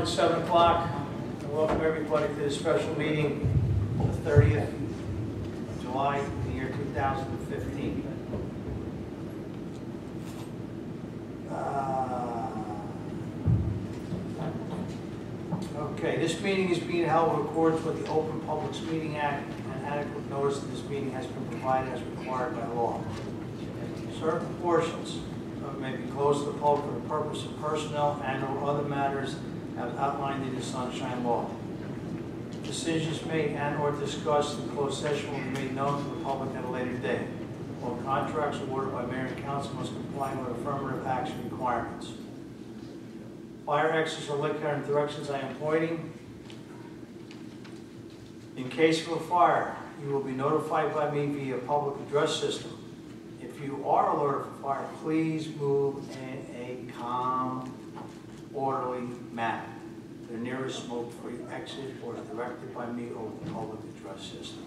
It's 7 o'clock. Welcome everybody to this special meeting on the 30th of July in the year 2015. Okay, this meeting is being held in accordance with the Open Public Meeting Act, and adequate notice of this meeting has been provided as required by law. Certain portions may be closed to the public for the purpose of personnel and/or other matters as outlined in the Sunshine Law. Decisions made and/or discussed in closed session will be made known to the public at a later date. All contracts awarded by mayor and council must comply with affirmative action requirements. Fire exits or liquor and directions I am pointing. In case of a fire, you will be notified by me via public address system. If you are alerted for fire, please move in a calm, orderly manner. The nearest smoke-free exit or directed by me over the public address system.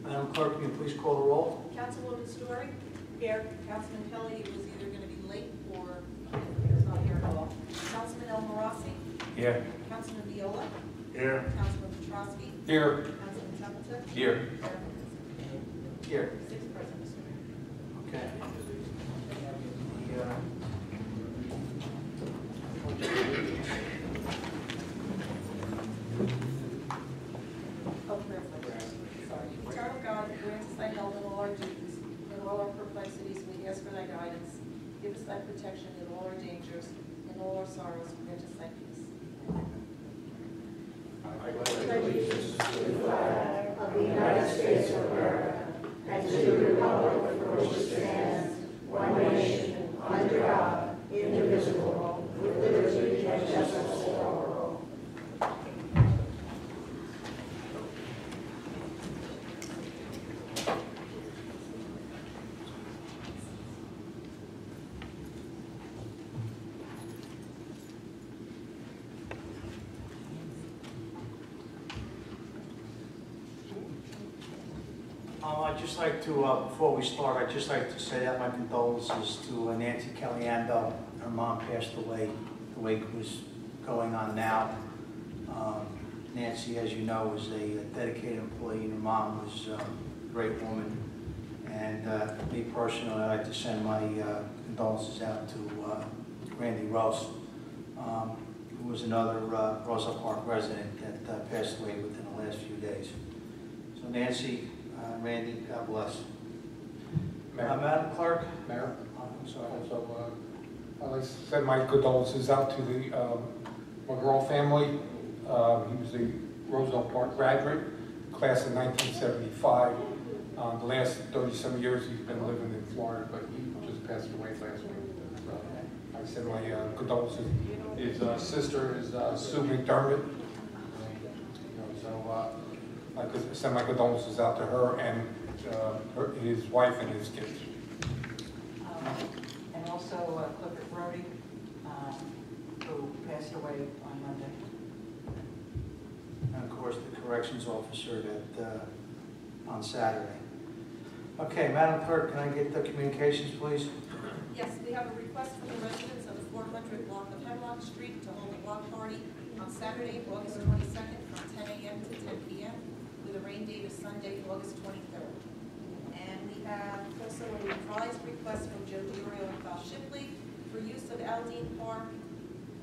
Madam Clerk, can you please call the roll? Councilwoman Story? Here. Councilman Kelly was either going to be late or is not here at all. Councilman El Marassi? Here. Councilman Viola? Here. Councilman Petrosky? Here. Councilman Templeton? Here. Here. 6 present, Mr. Mayor. Okay. Oh, prayer, please. Sorry. Eternal God, grant us thy help in all our duties, in all our perplexities, we ask for thy guidance. Give us thy protection in all our dangers, in all our sorrows, grant us thy peace. I pledge allegiance to the flag of the United States of America and to the republic for which it stands, one nation, under God, indivisible, with liberty and justice for all. I'd just like to, before we start, I'd just like to say that my condolences to Nancy Caliendo. Her mom passed away the week was going on now. Nancy, as you know, was a dedicated employee, and her mom was a great woman. And me personally, I'd like to send my condolences out to Randy Rose, who was another Roselle Park resident that passed away within the last few days. So Nancy, Randy, God bless. Madam Clerk? Mayor, I'm sorry. also, I'd like to send my condolences out to the McGraw family. He was a Roselle Park graduate, class of 1975. The last 30-some years he's been living in Florida, but he just passed away last week. So I send my condolences. His sister is Sue McDermott. I'd like to send my condolences out to her and his wife and his kids. And also Clifford Brody, who passed away on Monday. And of course, the corrections officer that on Saturday. Okay, Madam Clerk, can I get the communications, please? Yes, we have a request from the residents of the 400 block of Hemlock Street to hold a block party on Saturday, August 22nd from 10 a.m. to 10 p.m. with a rain date of Sunday, August 23rd. And we have also a revised request from Joe DiOrio and Val Shipley for use of Aldine Park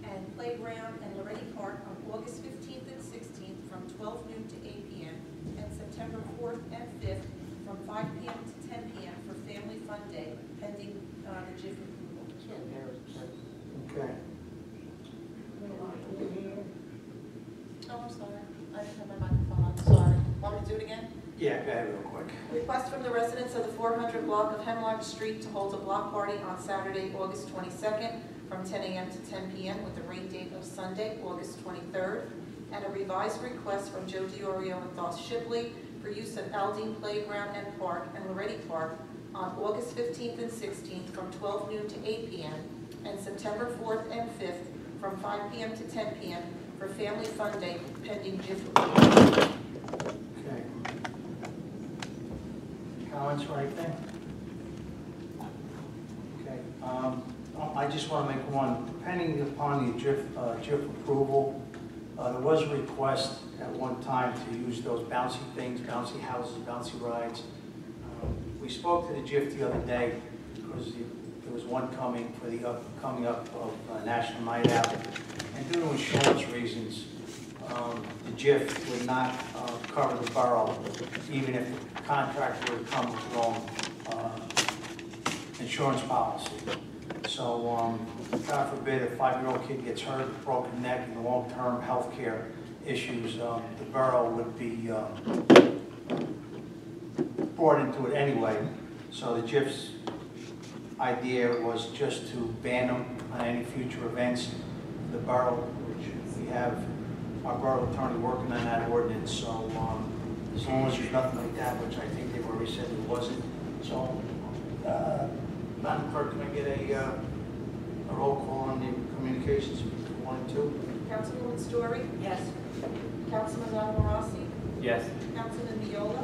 and Playground and Loretti Park on August 15th and 16th from 12 noon to 8 p.m. and September 4th and 5th from 5 p.m. to 10 p.m. for Family Fun Day, pending the JIF approval. Okay. Oh, I'm sorry. I didn't have my microphone on. Sorry. Want me to do it again? Yeah, go ahead real quick. Request from the residents of the 400 block of Hemlock Street to hold a block party on Saturday, August 22nd from 10 a.m. to 10 p.m. with a rain date of Sunday, August 23rd. And a revised request from Joe DiOrio and Val Shipley for use of Aldine Playground and Park and Loretti Park on August 15th and 16th from 12 noon to 8 p.m. and September 4th and 5th from 5 p.m. to 10 p.m. for Family Fun Day, pending JIF approval. Okay. Comments or anything? Okay. I just want to make one. Depending upon the GIF approval, there was a request at one time to use those bouncy things, bouncy houses, bouncy rides. We spoke to the GIF the other day because there was one coming for the coming up of National Night Out. And due to insurance reasons, the GIF would not cover the borough, even if the contractor would come with their own insurance policy. So, God forbid, a 5-year-old kid gets hurt, a broken neck, and long-term health care issues, the borough would be brought into it anyway. So the GIF's idea was just to ban them on any future events. The borough, which we have our borough attorney working on that ordinance, so as long as there's nothing like that, which I think they've already said there wasn't. So, Madam Clerk, can I get a roll call on the communications, 1 and 2? Councilwoman Story? Yes. Councilman Rossi? Yes. Councilman Viola?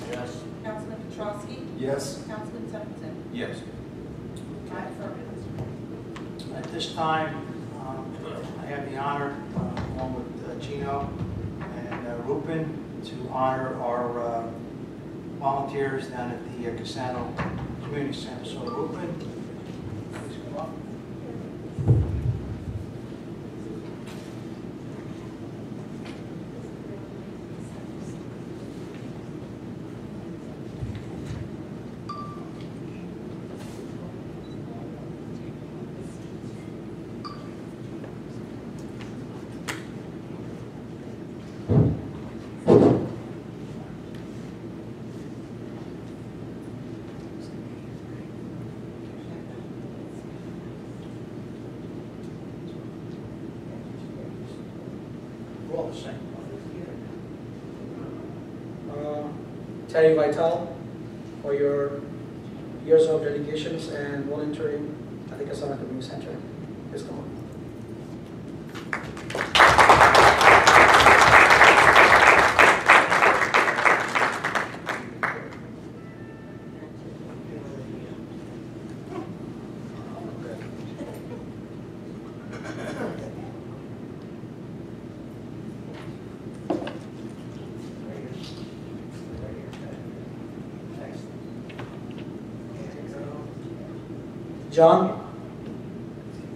Yes. Councilman Petrowski? Yes. Councilman Templeton? Yes. Five affirmative. At this time, I have the honor, along with Gino and Rupin, to honor our volunteers down at the Cassano Community Center. So Rupin, please come up. We're all the same. Terry Vital, for your years of dedications and volunteering at the Cassano Community Center. Please come on. John,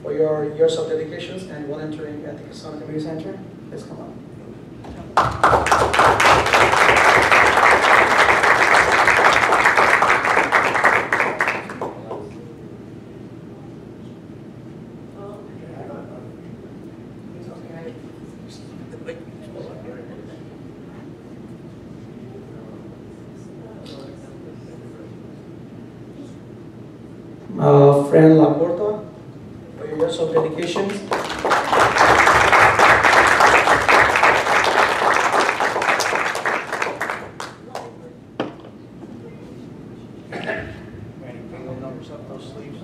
for your years of dedications and volunteering at the Cassano Community Center, please come on. Friend Laporta, for your years of dedication. Randy, bring those numbers up, those sleeves.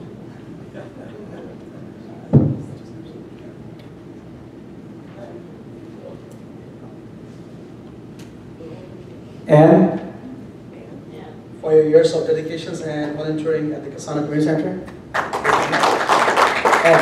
And for your years of dedications and volunteering at the Cassano Community Center. And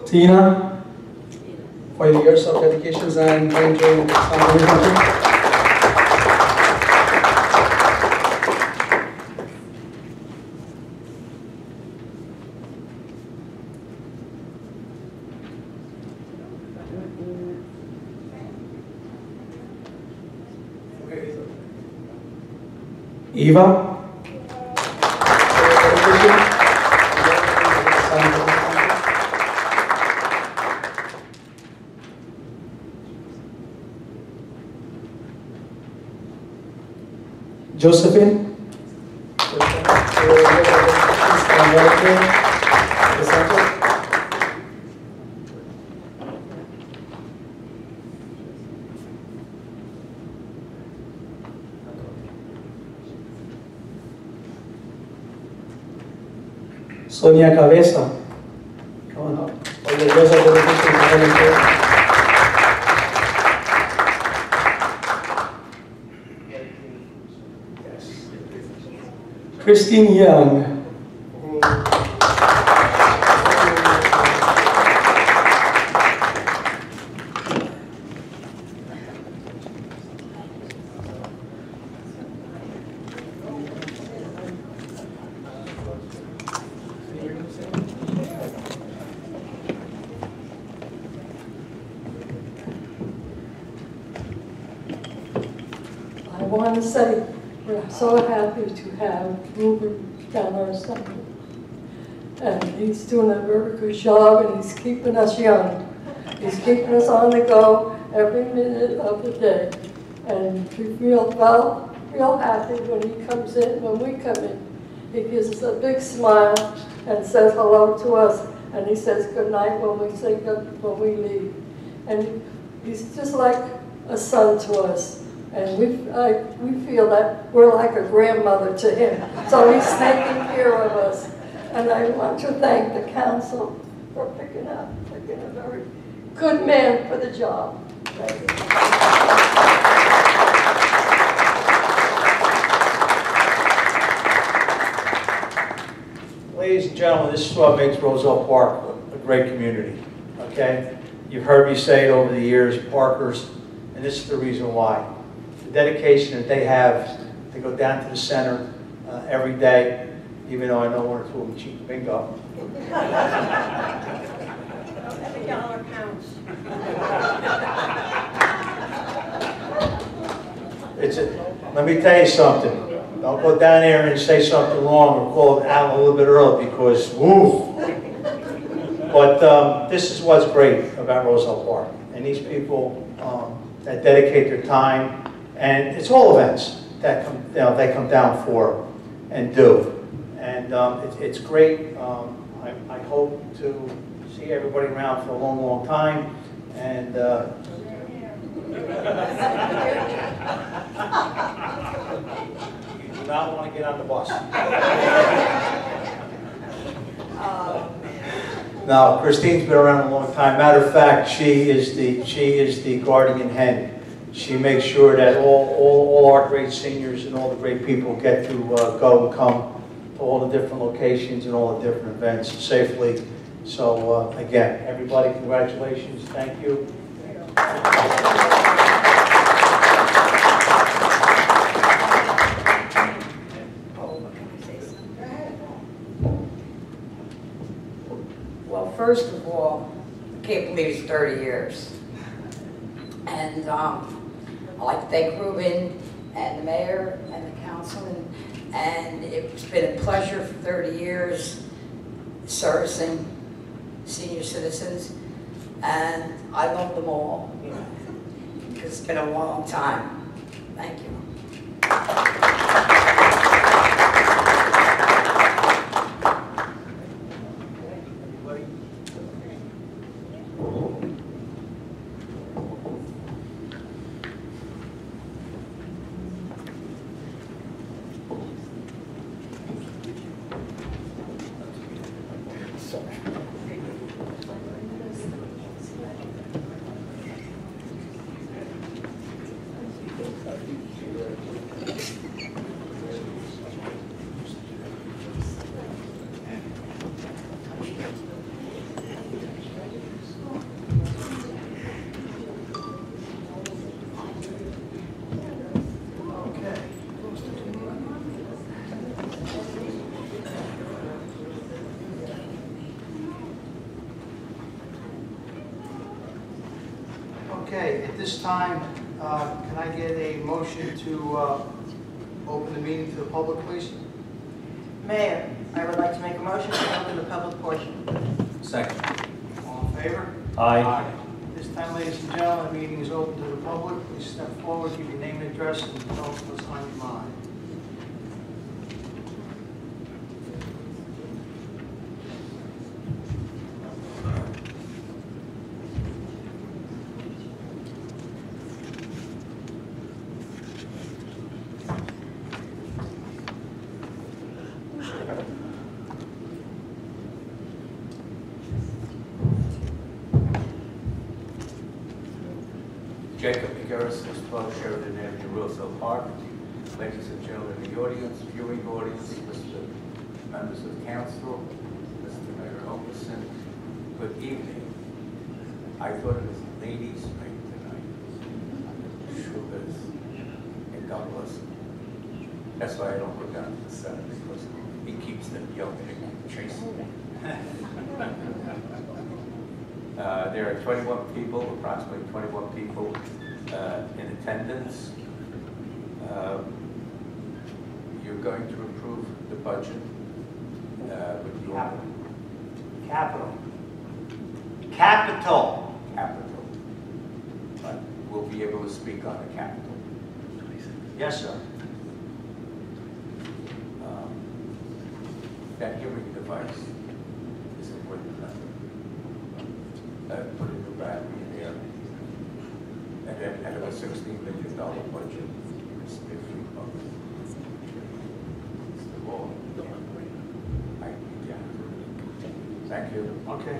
Tina, for your years of dedications and volunteering at the Cassano Community Center. Eva. Josephine. Sonia Cabeza. Come on up. For your years of dedication and volunteering. Christine Young. I want to say we're so happy to have Ruben down our side. And he's doing a very good job, and he's keeping us young. He's keeping us on the go every minute of the day. And we feel real happy when he comes in, when we come in. He gives us a big smile and says hello to us, and he says good night when we leave. And he's just like a son to us. And we feel that we're like a grandmother to him. So he's taking care of us. And I want to thank the council for picking a very good man for the job. Thank you. Ladies and gentlemen, this is what makes Roselle Park a great community, okay? You've heard me say it over the years, Parkers, and this is the reason why. The dedication that they have to go down to the center every day, even though I know one or two of them cheat bingo. Every dollar counts. Let me tell you something. Don't go down there and say something wrong or call it out a little bit early because, woo! But this is what's great about Roselle Park. And these people that dedicate their time, and it's all events that they come down for and do. And it's great. I hope to see everybody around for a long, long time. And you do not want to get on the bus. Now, Christine's been around a long time. Matter of fact, she is the guardian hen. She makes sure that all our great seniors and all the great people get to go and come to all the different locations and all the different events safely. So again, everybody, congratulations. Thank you. Well, first of all, I can't believe it's 30 years. And I'd like to thank Ruben and the mayor and the councilman. And it's been a pleasure for 30 years servicing senior citizens. And I love them all, you know, because it's been a long time. Thank you. Okay, at this time, can I get a motion to open the meeting to the public, please? Mayor, I would like to make a motion to open the public portion. Second. All in favor? Aye. At this time, ladies and gentlemen, the meeting is open to the public. Please step forward, give your name and address, and tell us what's on your mind. Terrace, 612 Sheridan Avenue, Roselle Park. Ladies and gentlemen in the audience, viewing audience, Mr. members of council, Mr. Mayor Omerson, good evening. I thought it was ladies' night tonight. Sugars and God bless him. That's why I don't look down to the sun, because he keeps them young and chasing me. There are 21 people, approximately 21 people in attendance. You're going to approve the budget with your Capital. capital. But we'll be able to speak on the capital. Yes, sir. That hearing device is important. Put a new battery in there. And then out of a $16 million budget, it's $50. It's the law. Yeah. Thank you. Okay.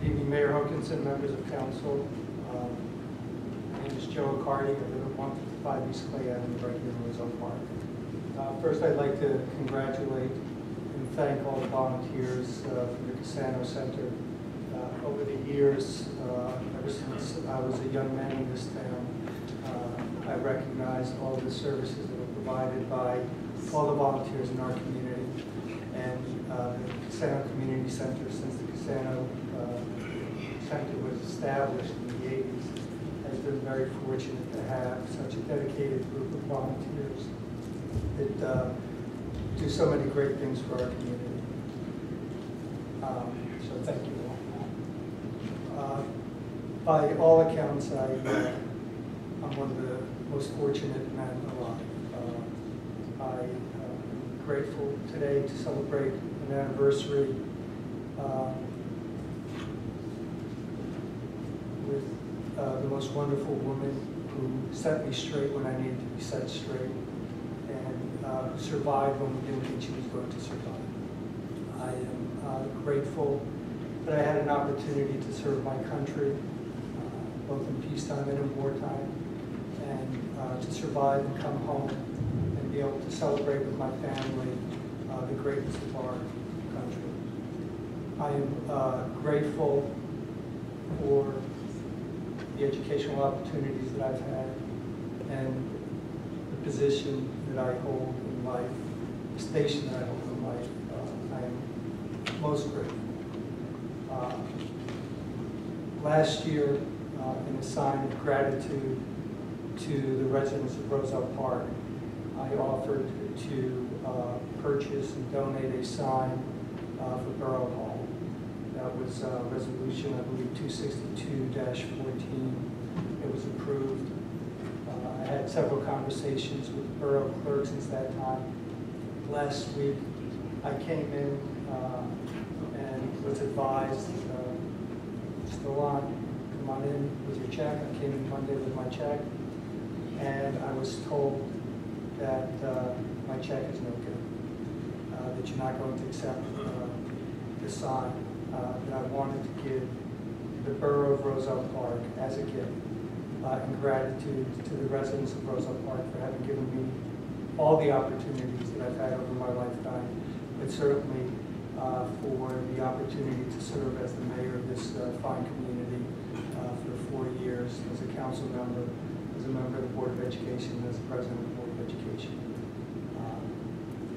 Evening, Mayor Hokinson, members of council. My name is Joe Accardi. I live at 155 East Clay Avenue, right here in Roselle Park. First, I'd like to congratulate and thank all the volunteers from the Cassano Center. Over the years, ever since I was a young man in this town, I recognized all the services that were provided by all the volunteers in our community. And the Cassano Community Center, since the Cassano Center was established in the 80s, has been very fortunate to have such a dedicated group of volunteers that do so many great things for our community. So thank you all. By all accounts, I'm one of the most fortunate men alive. I'm grateful today to celebrate an anniversary with the most wonderful woman who set me straight when I needed to be set straight, and who survived when we didn't think she was going to survive. I am grateful that I had an opportunity to serve my country, both in peacetime and in wartime, and to survive and come home and be able to celebrate with my family the greatness of our country. I am grateful for the educational opportunities that I've had and the position that I hold in life, the station that I hold in life. I am most grateful. Last year, in a sign of gratitude to the residents of Roselle Park, I offered to purchase and donate a sign for Borough Hall. That was resolution, I believe, 262-14. It was approved. I had several conversations with the borough clerk since that time. Last week, I came in and was advised, still on, come on in with your check. I came in Monday with my check, and I was told that my check is no good, that you're not going to accept the sign, that I wanted to give the borough of Roselle Park as a gift in gratitude to the residents of Roselle Park for having given me all the opportunities that I've had over my lifetime, but certainly for the opportunity to serve as the mayor of this fine community for 4 years, as a council member, as a member of the Board of Education, and as the president of the Board of Education.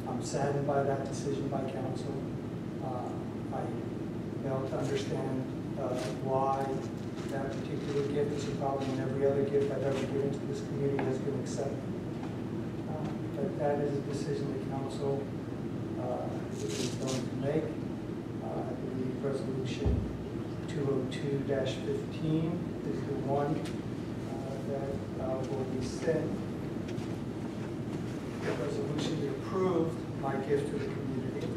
I'm saddened by that decision by council. I fail to understand why that particular gift, as probably in every other gift I've ever given to this community, has been accepted. But that is a decision the council is going to make. I believe resolution 202-15 is the one that will be sent. The resolution that approved my gift to the community.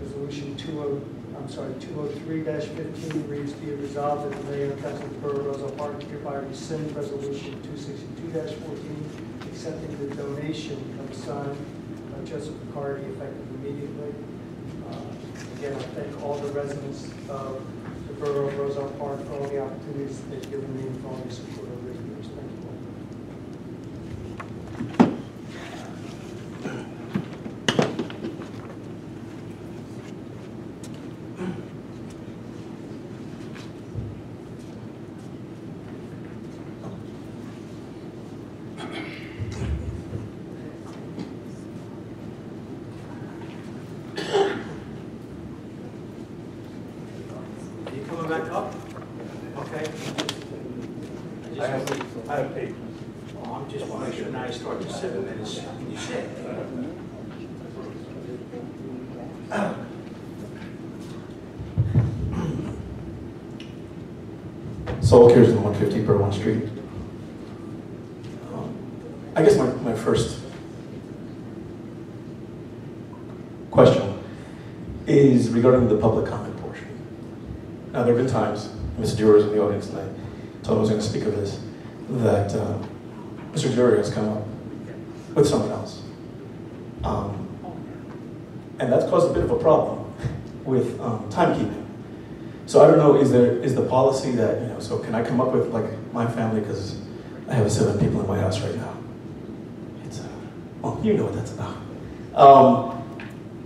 Resolution 203-15 reads, be it resolved that the mayor and council of the borough of Roselle Park hereby rescind resolution 262-14, accepting the donation of son Joseph McCarty effective immediately. Again, I thank all the residents of the borough of Roselle Park for all the opportunities they've given me and for all the support over the years. Thank you all. Are you coming back up? Okay. I have paper. Well, I'm just want to make sure now you start your 7 minutes. You sit. Saul Kirsten, 150 Berwyn Street. I guess my first question is regarding the public comment portion. Now, there have been times, Mr. Dewar is in the audience, and I told him I was going to speak of this, that Mr. Dewar has come up with someone else. And that's caused a bit of a problem with timekeeping. So I don't know, is the policy that, so can I come up with like my family, because I have 7 people in my house right now. It's, well, you know what that's about.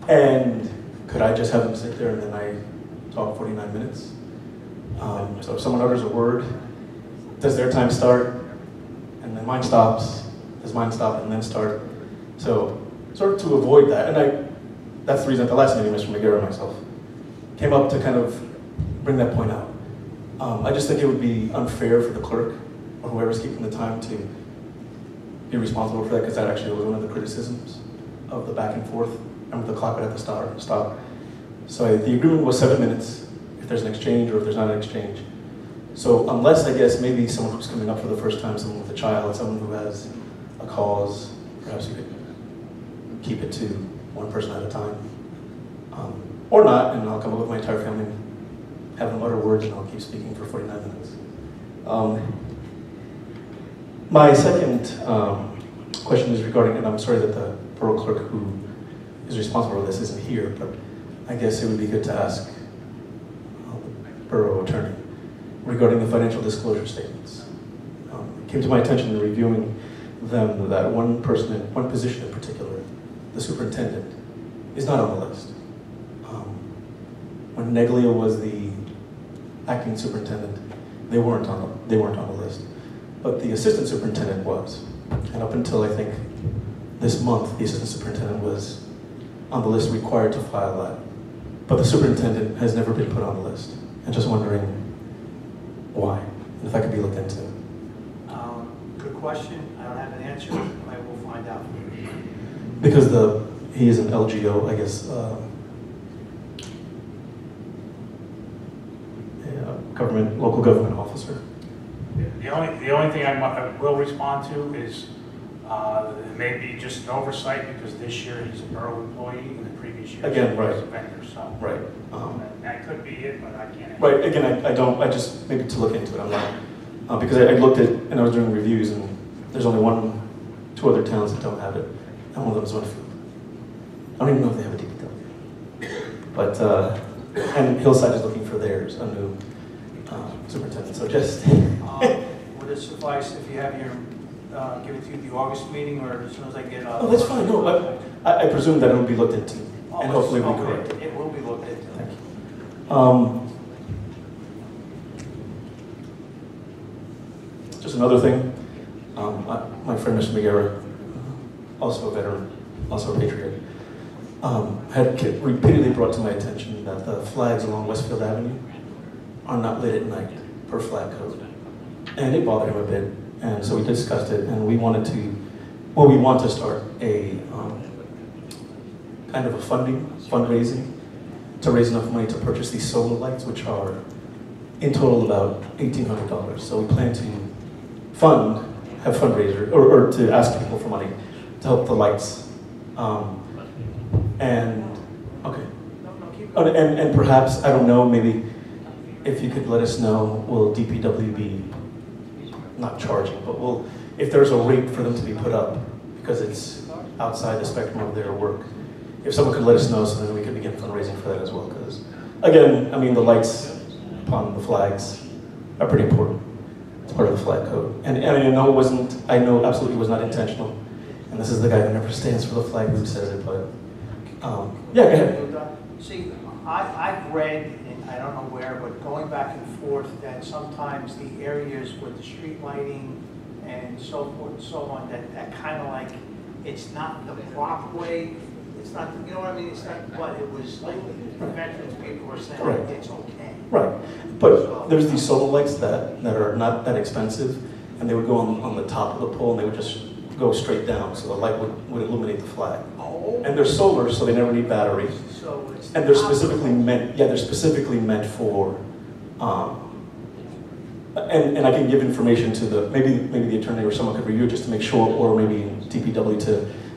And could I just have them sit there and then I talk 49 minutes? So if someone utters a word, does their time start? And then mine stops? Does mine stop and then start? So sort of to avoid that, and that's the reason at the last meeting, Mr. McGarrett and myself came up to kind of bring that point out. I just think it would be unfair for the clerk or whoever's keeping the time to be responsible for that, because that actually was one of the criticisms of the back and forth. Remember, the clock would have to stop. So the agreement was 7 minutes if there's an exchange or if there's not an exchange. So unless, I guess, maybe someone who's coming up for the first time, someone with a child, someone who has a cause, perhaps you could keep it to one person at a time. Or not, and I'll come up with my entire family, have them utter words, and I'll keep speaking for 49 minutes. My second question is regarding, and I'm sorry that the borough clerk who is responsible for this isn't here, but I guess it would be good to ask the borough attorney regarding the financial disclosure statements. It came to my attention in reviewing them that one position in particular, the superintendent, is not on the list. When Neglia was the acting superintendent, they weren't on the list, but the assistant superintendent was. And up until I think this month, the assistant superintendent was on the list required to file that. But the superintendent has never been put on the list. And just wondering why, and if that could be looked into. Good question. I don't have an answer. I will find out. Because he is an LGO, I guess, local government officer. The only thing I will respond to is it may be just an oversight, because this year he's a borough employee and the previous year he was a vendor. So Right. That could be it, but I can't. Right. Again, I just maybe to look into it. I'm not because I looked at and I was doing reviews, and there's only 2 other towns that don't have it, and one of them is Winfield. I don't even know if they have a DPW. But and Hillside is looking for theirs, a new superintendent. So just would it suffice if you have your give it to you at the August meeting, or as soon as I get oh, that's fine. No, I presume that it will be looked into, and hopefully we correct it. It will be looked into. Thank you. Just another thing. My friend Mr. McGarrett, also a veteran, also a patriot, had repeatedly brought to my attention that the flags along Westfield Avenue are not lit at night per flag code. And it bothered him a bit, and so we discussed it, and we want to start a kind of a fundraising to raise enough money to purchase these solar lights, which are in total about $1,800. So we plan to have fundraiser, or to ask people for money to help the lights. And, okay. No, keep Oh, and perhaps, I don't know, maybe if you could let us know, will DPW be not charging, but will, if there's a rate for them to be put up because it's outside the spectrum of their work, if someone could let us know so then we could begin fundraising for that as well. Because again, I mean, the lights upon the flags are pretty important. It's part of the flag code. And I know it wasn't, I know absolutely was not intentional. And this is the guy who never stands for the flag who says it, but yeah, go ahead. See, I've read, and I don't know where, but going back and forth, that sometimes the areas with the street lighting and so forth and so on, that kind of like, it's not the proper way, it's not, you know what I mean, it's not what it was like, the veterans people were saying, Correct. it's okay. Right, but there's these solar lights that are not that expensive, and they would go on the top of the pole, and they would just go straight down, so the light would illuminate the flag. Oh. And they're solar, so they never need battery. So it's And they're specifically meant, yeah, they're specifically meant for, and I can give information to the, maybe the attorney or someone could review it just to make sure, or maybe DPW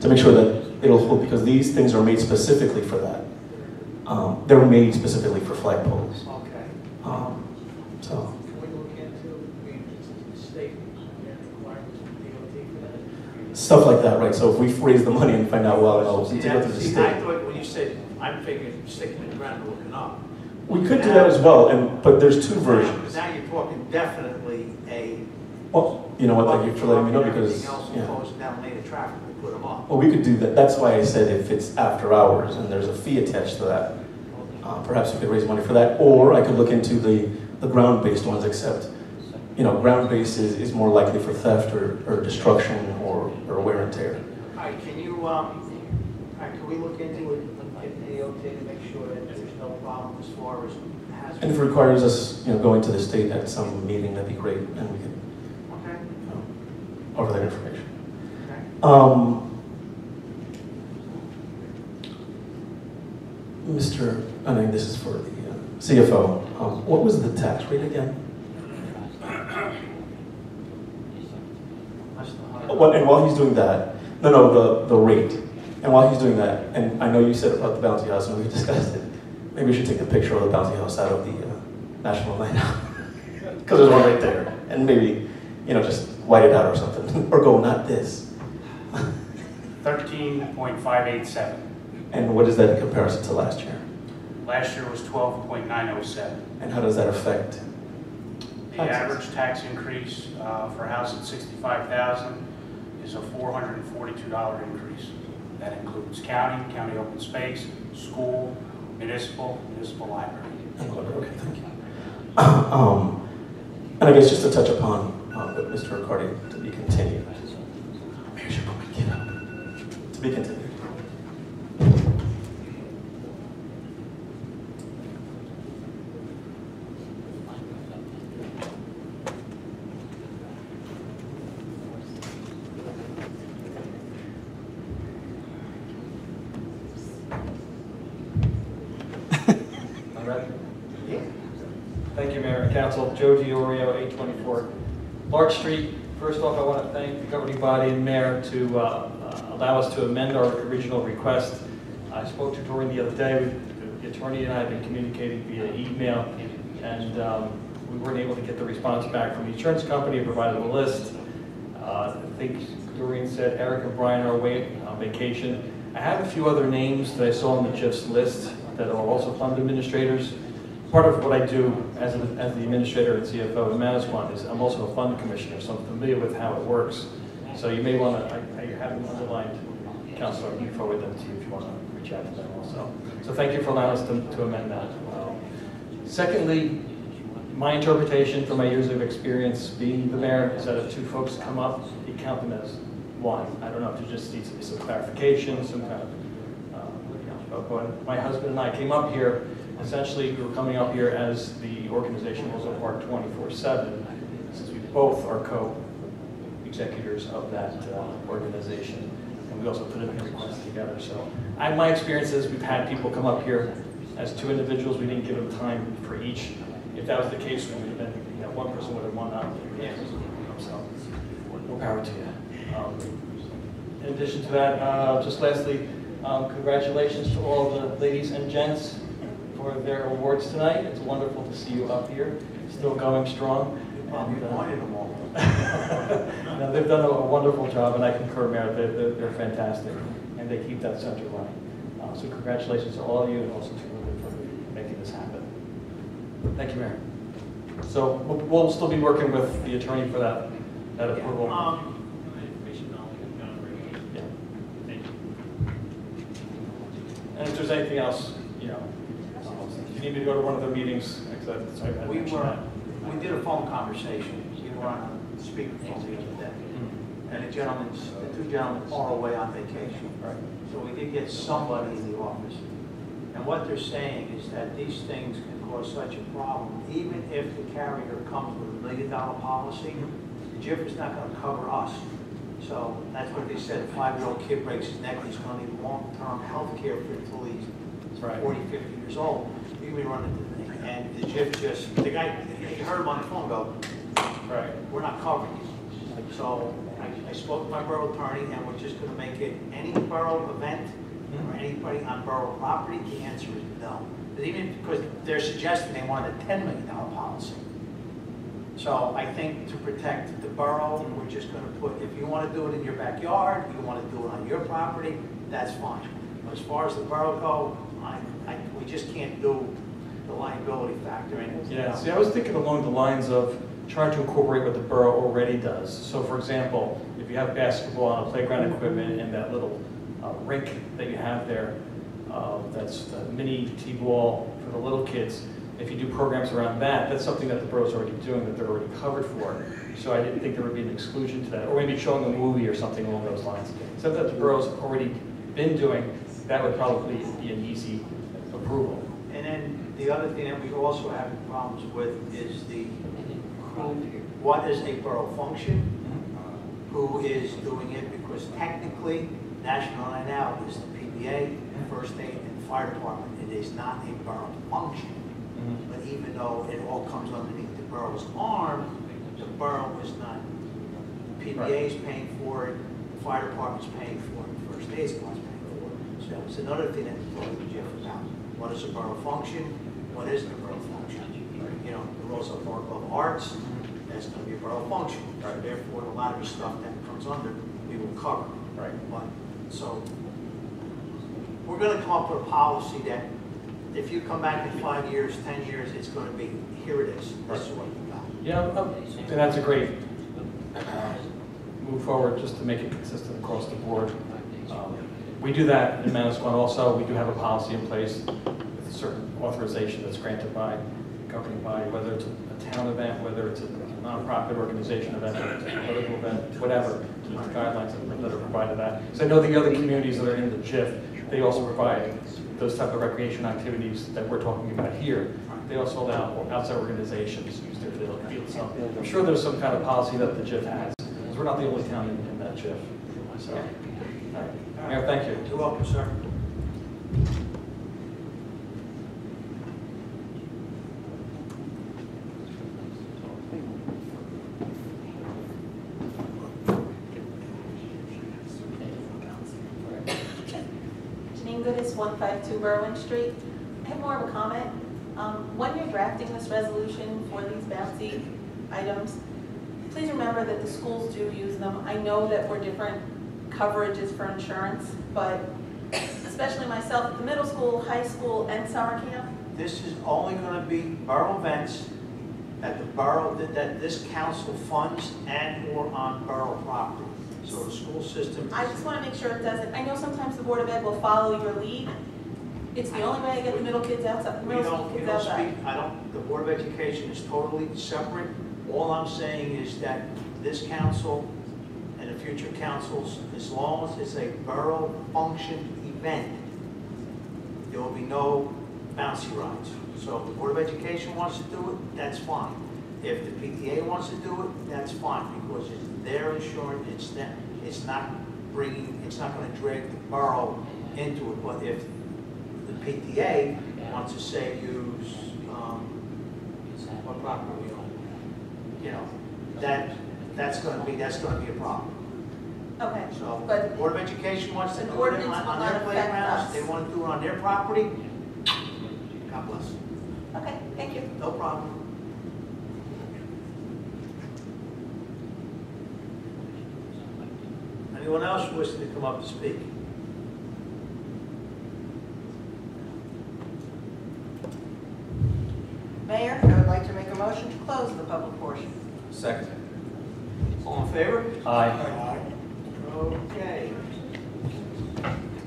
to make sure that it'll hold, because these things are made specifically for that. They're made specifically for flagpoles. Okay. So. Can we look into the state requirements of DOT for that? Stuff like that, right? So if we raise the money and find out, well, no, we need to go through the See, I state. thought when you said, I'm figuring sticking in the ground and looking up. We could do that as well, but there's two versions. Now you're talking definitely a. Well, you know what, thank you for letting me know, because, Everything else yeah. closing down lane of traffic, we put them up. Well, we could do that. That's why I said if it's after hours and there's a fee attached to that, perhaps we could raise money for that. Or I could look into the ground-based ones, except, you know, ground-based is more likely for theft or destruction or wear and tear. All right, can you, can we look into it and get the DOT to make sure that there's no problem as far as hazard? And if it requires us, you know, going to the state at some meeting, that'd be great, and we could, Okay, you know, offer that information. okay. I mean, this is for the CFO. What was the tax rate again? Well, and while he's doing that, the rate. And while he's doing that, and I know you said about the bouncy house, and we discussed it, maybe we should take a picture of the bouncy house out of the National Night Out. Because there's one right there. And maybe, you know, just white it out or something. Or go, not this. 13.587. And what is that in comparison to last year? Last year was 12.907. And how does that affect? The average tax increase for a house at $65,000 is a $442 increase. That includes county open space, school, municipal library. Okay, thank you. And I guess just to touch upon what Mr. Riccardi, to be continued. Maybe I should put my kid up. To be continued. Thank you, Mayor and Council. Joe Diorio, 824 Lark Street. First off, I want to thank the governing body and Mayor to allow us to amend our original request. I spoke to Doreen the other day. The attorney and I have been communicating via email, and we weren't able to get the response back from the insurance company. Provided a list. I think Doreen said Eric and Brian are away on vacation. I have a few other names that I saw on the GIF's list that are also fund administrators. Part of what I do as the administrator and CFO of Manasquan is I'm also a fund commissioner, so I'm familiar with how it works. So you may want to, I have them underlined, Councilor, you forward them to you if you want to reach out to them also. So thank you for allowing us to amend that. Secondly, my interpretation from my years of experience being the mayor is that if two folks come up, you count them as one. I don't know if there just needs to be some clarification, some kind of, when my husband and I came up here, essentially we were coming up here as the organization was a part 24/7, since we both are co-executors of that organization. And we also put in a request together. So my experience is we've had people come up here as two individuals. We didn't give them time for each. If that was the case, we would have been, one person would have won out. So more power to you. In addition to that, just lastly, congratulations to all the ladies and gents for their awards tonight. It's wonderful to see you up here, still going strong. And you pointed them all. No, they've done a wonderful job, and I concur, Mayor. They're fantastic, and they keep that center running. So congratulations to all of you, and also to Ruben for making this happen. Thank you, Mayor. So we'll still be working with the attorney for that approval. Yeah. Thank you. And if there's anything else, you know, if you need me to go to one of their meetings, I mentioned that. We did a phone conversation. We were on a speakerphone the other day. And the two gentlemen are away on vacation. Right. So we did get somebody in the office. And what they're saying is that these things can cause such a problem, even if the carrier comes with $1 million policy, the JIF is not going to cover us. So that's what they said. A 5-year-old kid breaks his neck, he's going to need long-term health care until he's 40, 50 years old. You can be running into the thing. And the JIF just, the guy, he heard him on the phone go, Right. we're not covering you. So I spoke to my borough attorney, and we're just going to make it any borough event or anybody on borough property. The answer is no. But even because they're suggesting they wanted a $10 million policy. So I think to protect the borough, we're just going to put, if you want to do it in your backyard, you want to do it on your property, that's fine. But as far as the borough go, we just can't do the liability factor in it. Yeah, see, I was thinking along the lines of trying to incorporate what the borough already does. So for example, if you have basketball on a playground equipment and that little rink that you have there, that's the mini T-ball for the little kids, if you do programs around that, that's something that the borough's already doing, that they're already covered for. So I didn't think there would be an exclusion to that, or maybe showing a movie or something along those lines. Something that the borough's already been doing, that would probably be an easy approval. And then the other thing that we also have problems with is what is a borough function, who is doing it, because technically, National Night Out is the PBA, First Aid, and Fire Department. It is not a borough function. But even though it all comes underneath the borough's arm, the borough is not. The PBA is paying for it, the fire department's paying for it, First Aid Squad's paying for it. So it's another thing that we talked to Jeff about. What is a borough function? What isn't a borough function? You know, the Roselle Park of Arts, that's going to be a borough function. So therefore, a lot of the stuff that comes under, we will cover. Right. But, so we're going to come up with a policy that if you come back in 5 years, 10 years, it's going to be, here it is. This is what you got. Yeah, and that's a great move forward, just to make it consistent across the board. We do that in Manasquan also. We do have a policy in place with a certain authorization that's granted by the governing body, whether it's a town event, whether it's a nonprofit organization event, whether it's a political event, whatever, to the guidelines that are provided that. So I know the other communities that are in the JIF, they also provide those type of recreation activities that we're talking about here. They also allow outside organizations to use their field. So I'm sure there's some kind of policy that the JIF has, because we're not the only town in that JIF. So, all right. Mayor, thank you. You're welcome, sir. Janine Goodis, 152 Berwyn Street. I have more of a comment. When you're drafting this resolution for these bouncy items, please remember that the schools do use them. I know that we're different coverages for insurance, but especially myself at the middle school, high school, and summer camp. This is only going to be borough events that the borough, that this council funds and or on borough property. So the school system. I just want to make sure it doesn't. I know sometimes the Board of Ed will follow your lead. It's the only way to get the middle kids outside, the middle school kids outside. The Board of Education is totally separate. All I'm saying is that this council and the future councils, as long as it's a borough function event, there will be no bouncy rides. So if the Board of Education wants to do it, that's fine. If the PTA wants to do it, that's fine, because it's their insurance. It's not going to drag the borough into it. But if the PTA wants to say use what property we own, you know, that's going to be a problem. Okay. So but the Board of Education wants to an do it ordinance on will their not affect playgrounds. us. They want to do it on their property. God bless. Okay, thank you. No problem. Anyone else wishing to come up to speak? Mayor, I would like to make a motion to close the public portion. Second. All in favor? Aye. Okay.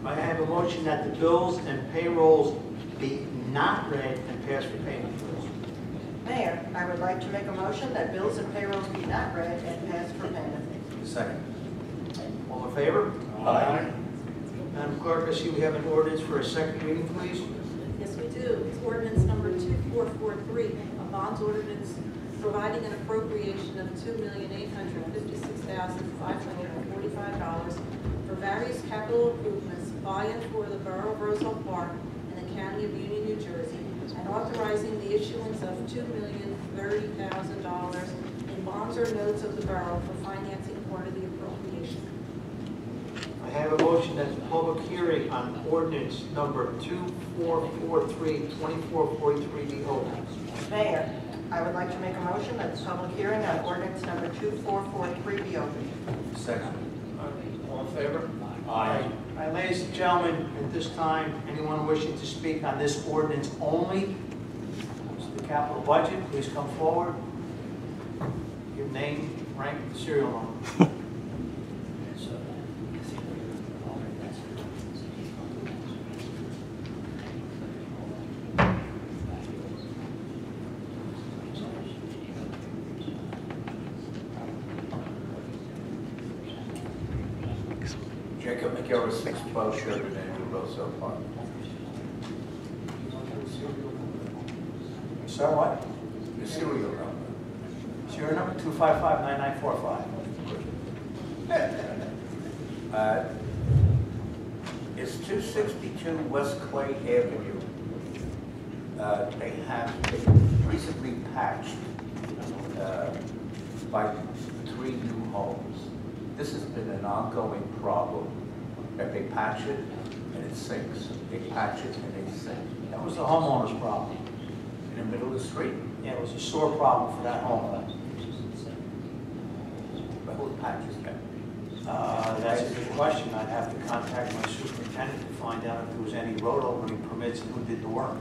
I have a motion that the bills and payrolls be not read and passed for payment. Mayor, I would like to make a motion that bills and payrolls be not read and passed for payment. Second. All in favor? Aye. Madam Clerk, I see we have an ordinance for a second reading, please. Yes, we do. It's ordinance number 2443, a bonds ordinance providing an appropriation of $2,856,545 for various capital improvements by and for the Borough of Roselle Park and the County of Union, New Jersey, and authorizing the issuance of $2,030,000 in bonds or notes of the borough for financing part of the appropriation. I have a motion that the public hearing on ordinance number 2443 be open. Mayor, I would like to make a motion that the public hearing on ordinance number 2443 be opened. Second. All in favor? Aye. All right, ladies and gentlemen, at this time, anyone wishing to speak on this ordinance only, the capital budget, please come forward. Your name, rank, serial number. Jacob McGillis, 612 Sherman Avenue, Roselle Park. Sir, what? The serial number. Serial number 2559945. It's 262 West Clay Avenue. They have recently patched by 3 new homes. This has been an ongoing problem, that they patch it and it sinks. They patch it and they sink. That was the homeowner's problem. In the middle of the street. Yeah, it was a sore problem for that homeowner. But who patches that? That's a good question. I'd have to contact my superintendent to find out if there was any road opening permits and who did the work.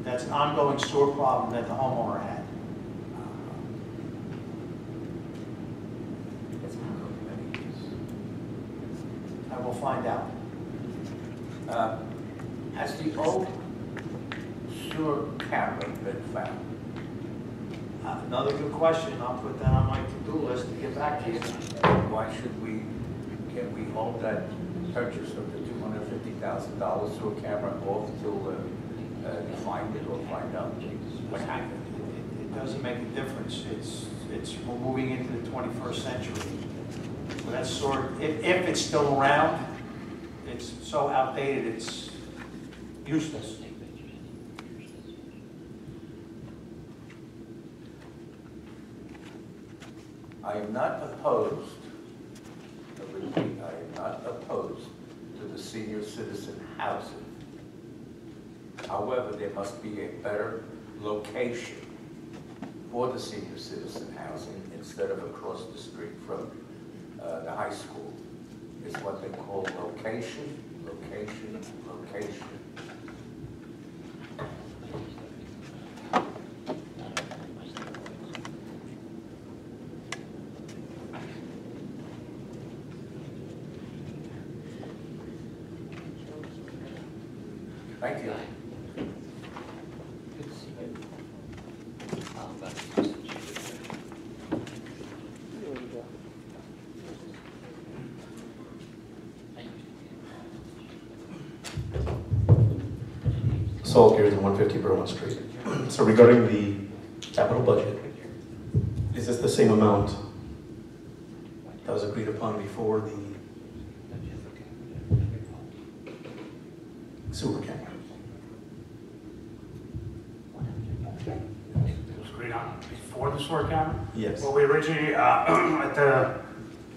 That's an ongoing sore problem that the homeowner had. I will find out. Has the old sewer camera been found? Another good question. I'll put that on my to-do list to get back to you. Why can we hold that purchase of the $250,000 sewer camera off till you find it or find out what happened? It doesn't make a difference. We're moving into the 21st century. So that's sort of, if it's still around, it's so outdated, it's useless. I am not opposed, I repeat, I am not opposed to the senior citizen housing. However, there must be a better location for the senior citizen housing instead of across the street from the high school. It's what they call location, location, location. Thank you. Saul Gears on 150 Berwyn Street. So regarding the capital budget, is this the same amount that was agreed upon before the sewer camera? It was agreed on before the sewer camera? Yes. Well, we originally, at the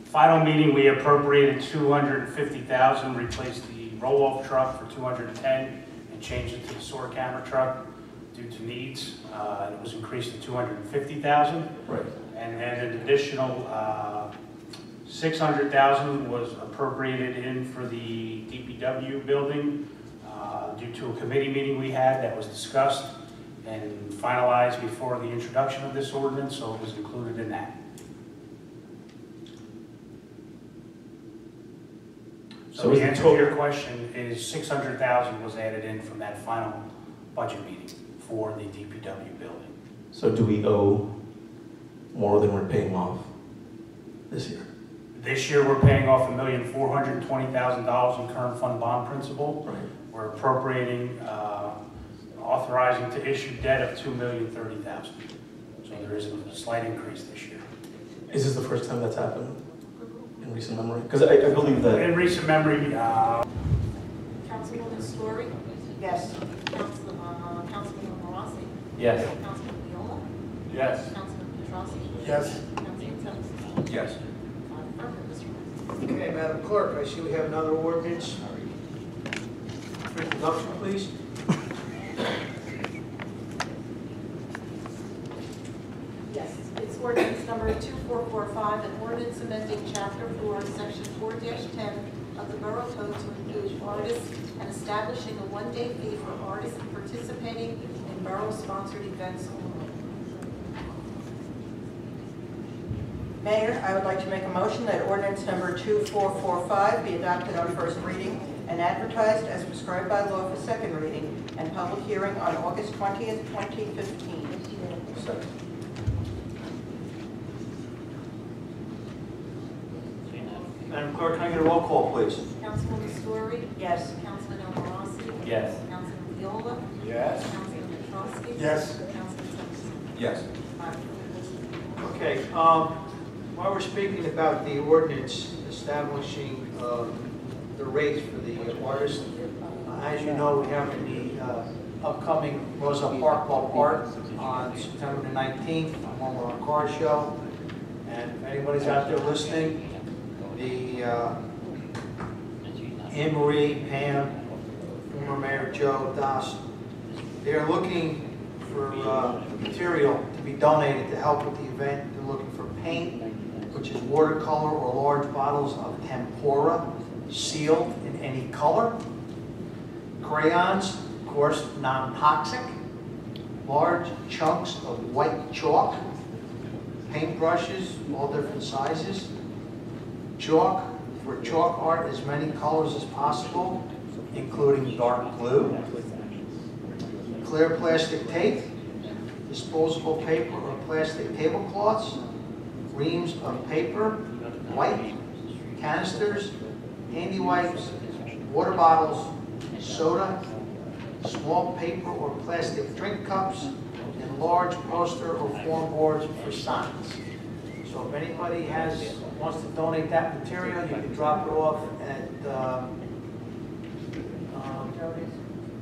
final meeting, we appropriated $250,000, replaced the roll-off truck for $210,000, and We changed it to the sewer camera truck due to needs, and it was increased to $250,000. Right. And then an additional $600,000 was appropriated in for the DPW building due to a committee meeting we had that was discussed and finalized before the introduction of this ordinance, so it was included in that. So the answer to your question is $600,000 was added in from that final budget meeting for the DPW building. So do we owe more than we're paying off this year? This year, we're paying off $1,420,000 in current fund bond principal. Right. We're appropriating, authorizing to issue debt of $2,030,000. So there is a slight increase this year. Is this the first time that's happened in recent memory? Because I believe that... In recent memory, Councilwoman Story? Yes. Councilman Rossi? Yes. Councilman Viola? yes. Councilman Petrossi? Yes. Councilman Thompson? Yes. Okay, Madam Clerk, I see we have another ordinance. For introduction, please. Yes, it's ordinance number 2445, an ordinance amending Chapter 4, Section 4-10 of the Borough Code to include artists and establishing a one-day fee for artists participating in borough-sponsored events only. Mayor, I would like to make a motion that ordinance number 2445 be adopted on first reading and advertised as prescribed by law for second reading and public hearing on August 20th, 2015. Second. Madam Clerk, can I get a roll call, please? Councilwoman Story? Yes. Councilman Rossi? Yes. Councilman Viola? Yes. Councilman Petrossi? Yes. Councilman Thompson? Yes. Okay, while we're speaking about the ordinance establishing the rates for the artists, as you know, we have the upcoming Roselle Park Club Art on September the 19th, along with our car show. And if anybody's out there listening, the Anne Marie, Pam, former Mayor Joe, Das, they're looking for material to be donated to help with the event. They're looking for paint, which is watercolor or large bottles of tempera, sealed in any color. Crayons, of course, non-toxic. Large chunks of white chalk. Paintbrushes, all different sizes. Chalk, for chalk art, as many colors as possible, including dark blue. Clear plastic tape, disposable paper or plastic tablecloths, reams of paper, white, canisters, handy wipes, water bottles, soda, small paper or plastic drink cups, and large poster or form boards for signs. So if anybody wants to donate that material, you can drop it off at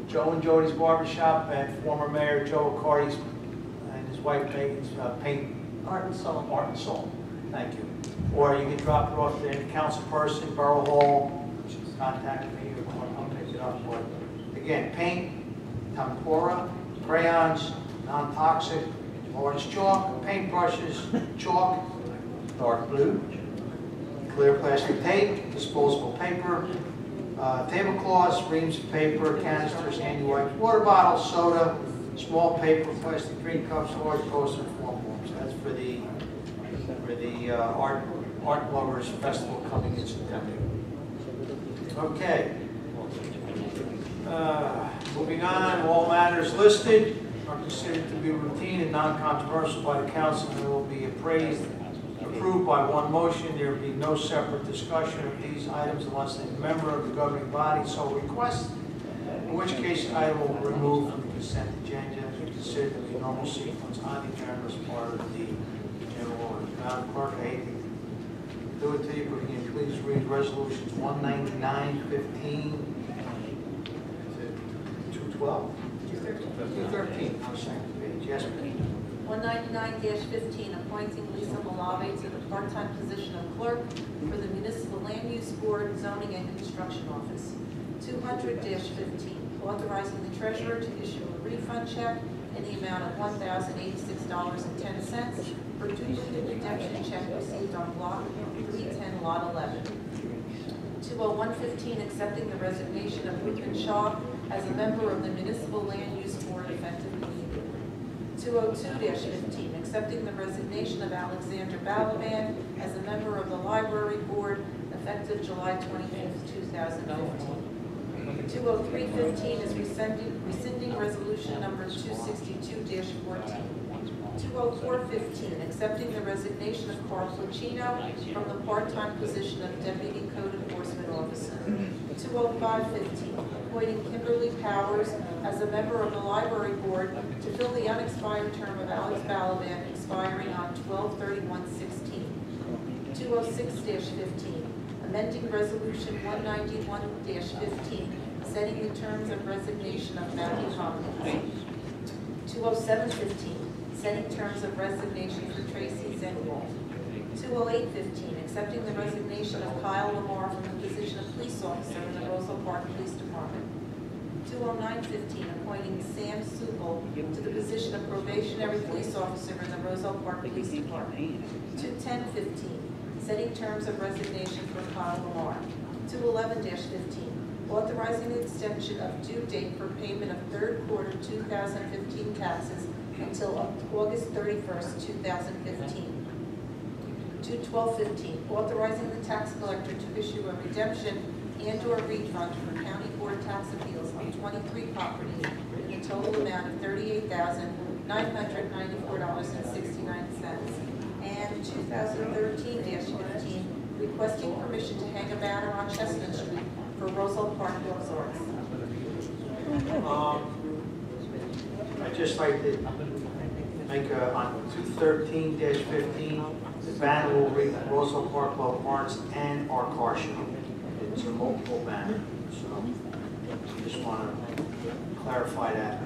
Joe and Jody's Barbershop and former Mayor Joe Accardi's and his wife Megan's paint Art and Soul. Art and Soul. Thank you. Or you can drop it off to any council person, Borough Hall, contact me, or I'll pick it up. But again, paint, tempera, crayons, non-toxic, large chalk, paintbrushes, chalk, dark blue, clear plastic tape, disposable paper, tablecloths, reams of paper, canisters, handy wipes, water bottles, soda, small paper, plastic drink cups, large poster, and form forms. That's for the Art Lovers Festival coming in September. Okay. Moving on, all matters listed are considered to be routine and non-controversial by the council and will be approved by one motion. There will be no separate discussion of these items unless a member of the governing body so requests, in which case the item will be removed from the consent agenda and considered to be a normal sequence on the agenda as part of the general order. Madam Clerk, I hate to do it to you, but can you please read resolutions 199-15 to 212? 213, on the second page. Yes, please. 199-15, appointing Lisa Malave to the part-time position of clerk for the Municipal Land Use Board, Zoning and Construction Office. 200-15, authorizing the treasurer to issue a refund check in the amount of $1,086.10 for duplicate redemption check received on block 310, lot 11. 20115, accepting the resignation of Whitman Shaw as a member of the Municipal Land Use Board effective immediately. 202-15, accepting the resignation of Alexander Balaban as a member of the Library Board effective July 25th, 2015. 20315 is rescinding resolution number 262-14. 20415, accepting the resignation of Carl Placino from the part-time position of Deputy Code Enforcement Officer. 20515, appointing Kimberly Powers as a member of the Library Board to fill the unexpired term of Alex Balaban expiring on 12/31/16. 206-15, amending resolution 191-15, setting the terms of resignation of Matthew Hopkins. 207-15, setting terms of resignation for Tracy Zenwald. 208-15, accepting the resignation of Kyle Lamar from the position of police officer in the Roselle Park Police Department. 209-15, appointing Sam Supel to the position of probationary police officer in the Roselle Park Police Department. 210-15, setting terms of resignation for Kyle Lamar. 211-15, authorizing the extension of due date for payment of third quarter 2015 taxes until August 31st, 2015. 21215, authorizing the tax collector to issue a redemption and/or refund for County Board Tax Appeals on 23 properties in a total amount of $38,994.69. And 2013-15, requesting permission to hang a banner on Chestnut Street for Roselle Park Dogs Arts. I'd just like to make on 213-15, the banner will read Roselle Park Club Arts and our car show. It's a multiple banner, so just want to clarify that.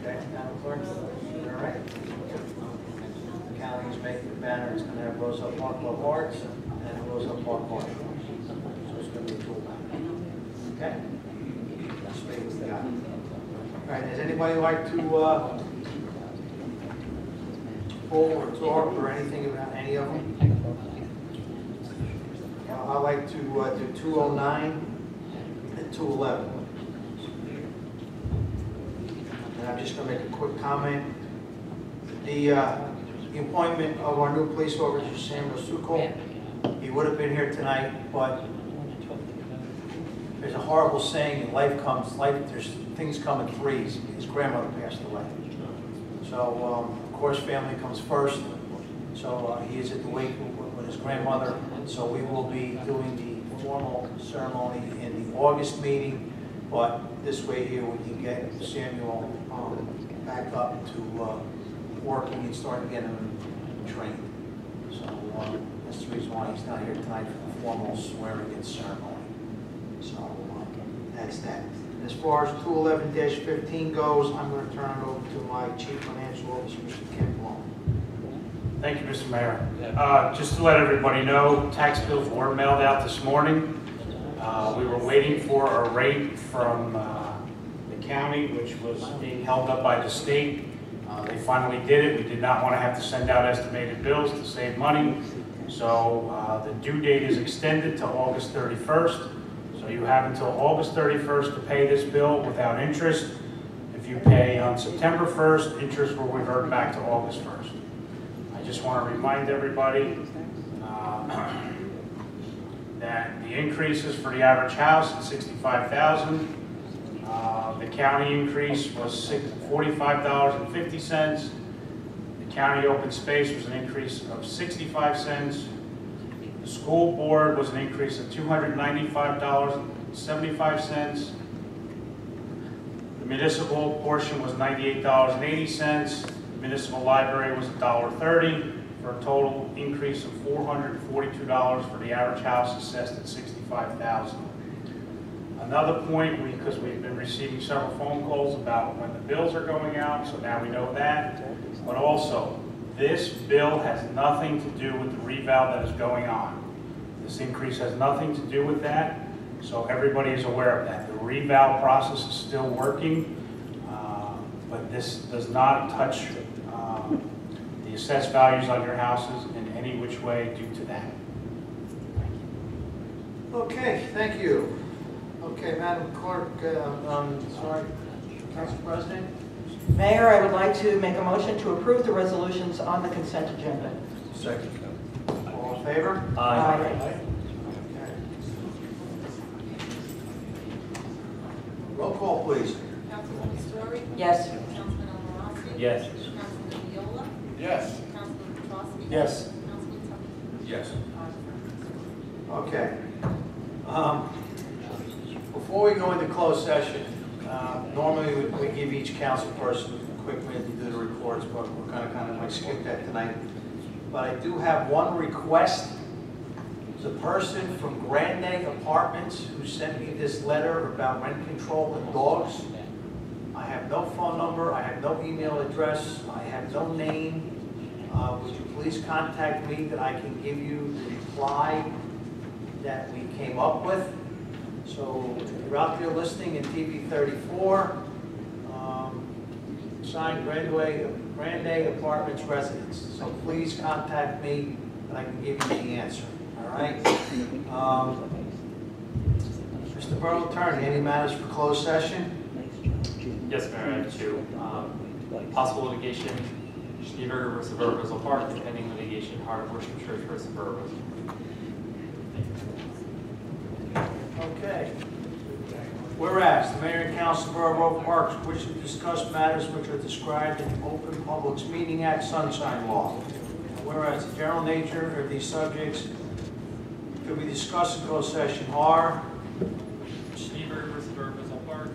Okay, Madam Clerk, all right? The county is making the banner, it's going to have Roselle Park Club Arts and Roselle Park Car Show. So it's going to be a dual banner. Okay? That's what we got. All right, does anybody like to pull or talk or anything about any of them? I'd like to do 209 and 211. And I'm just going to make a quick comment. The appointment of our new police officer, Sam Rosukol, he would have been here tonight, but there's a horrible saying in life, there's things come in threes. His grandmother passed away. So, of course, family comes first. So he is at the wake with his grandmother. So we will be doing the formal ceremony in the August meeting. But this way here, we can get Samuel back up to working and start getting him trained. So that's the reason why he's not here tonight for the formal swearing-in ceremony. So that's that. As far as 211-15 goes, I'm going to turn it over to my Chief Financial Officer, Mr. Kim Blum. Thank you, Mr. Mayor. Just to let everybody know, tax bills were mailed out this morning. We were waiting for a rate from the county, which was being held up by the state. They finally did it. We did not want to have to send out estimated bills to save money. So the due date is extended to August 31st. So you have until August 31st to pay this bill without interest. If you pay on September 1st, interest will revert back to August 1st. I just want to remind everybody that the increases for the average house at $65,000. The county increase was $45.50. The county open space was an increase of 65 cents. The school board was an increase of $295.75. The municipal portion was $98.80. The municipal library was $1.30 for a total increase of $442 for the average house assessed at $65,000. Another point, because we've been receiving several phone calls about when the bills are going out, so now we know that. But also, this bill has nothing to do with the reval that is going on. This increase has nothing to do with that. So everybody is aware of that. The reval process is still working, but this does not touch the assessed values on your houses in any which way due to that. Okay, thank you. Okay, Madam Clerk, sorry, Council President? Mayor, I would like to make a motion to approve the resolutions on the consent agenda. Second. All in favor? Aye. Okay. Roll call, please. Councilwoman Story? Yes. Councilman Alvarado? Yes. Councilman Viola? Yes. Councilman Petrosky? Yes. Councilman Tucker? Yes. Okay. Before we go into closed session, normally we give each council person a quick minute to do the reports, but we're going to kind of like skip that tonight. But I do have one request. The person from Grande Apartments who sent me this letter about rent control and dogs. I have no phone number, I have no email address, I have no name. Would you please contact me that I can give you the reply that we came up with? So you're out there listening in TV 34, signed Grande Apartments residents. So please contact me and I can give you the answer. All right? Mr. Borough Attorney, any matters for closed session? Yes, Mayor, I have two. Possible litigation, Schneeberger versus Borough of Roselle Park, and pending litigation, Heart of Worship Church versus Borough of Roselle Park. Okay. Whereas the Mayor and Council of Borough of Oak Park wish to discuss matters which are described in the Open Publics Meeting Act Sunshine Law. Whereas the general nature of these subjects could be discussed in closed session are Schneeberger versus Borough of Roselle Park,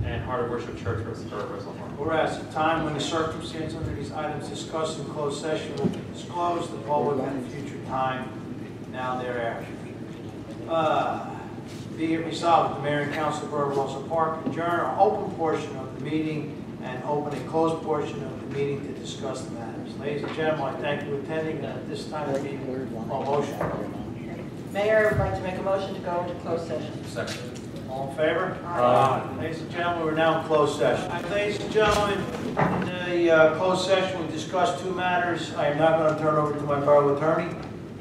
and Heart of Worship Church versus Borough of Roselle Park. whereas the time when the circumstance under these items discussed in closed session will be disclosed to the public at a future time, now thereafter. Be it resolved that the Mayor and Council of Borough of Roselle Park adjourn or open portion of the meeting and open a closed portion of the meeting to discuss the matters. Ladies and gentlemen, I thank you for attending, and at this time the meeting motion. Mayor, I would like to make a motion to go into closed session. Second. All in favor? Aye. Ladies and gentlemen, we're now in closed session. Ladies and gentlemen, in the closed session, we discussed two matters. I am now going to turn over to my borough attorney.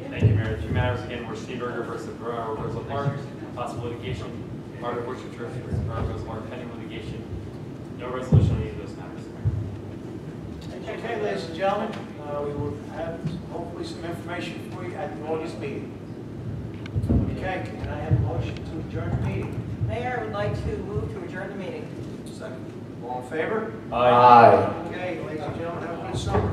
Thank you, Mayor. Two matters again were Schneeberger versus Borough of Roselle Park, possible litigation, Heart of Worship Church versus Borough of Roselle Park, pending litigation. No resolution on any of those matters, Mayor. Okay, ladies and gentlemen, we will have hopefully some information for you at the August meeting. Okay, can I have a motion to adjourn the meeting? Mayor, I would like to move to adjourn the meeting. Second. All in favor? Aye. Okay, ladies and gentlemen, have a good summer.